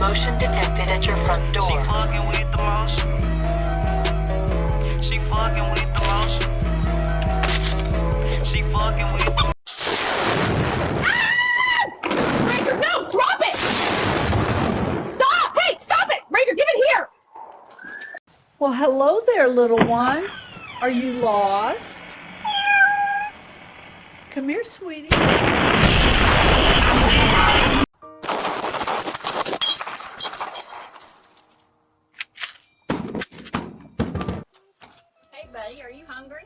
motion detected at your front door. She fucking with the most. She fucking with the most. She fucking with the Ranger, no! Drop it! Stop! Hey, stop it! Ranger, give it here! Well, hello there, little one. Are you lost? Come here, sweetie. Hey, buddy, are you hungry?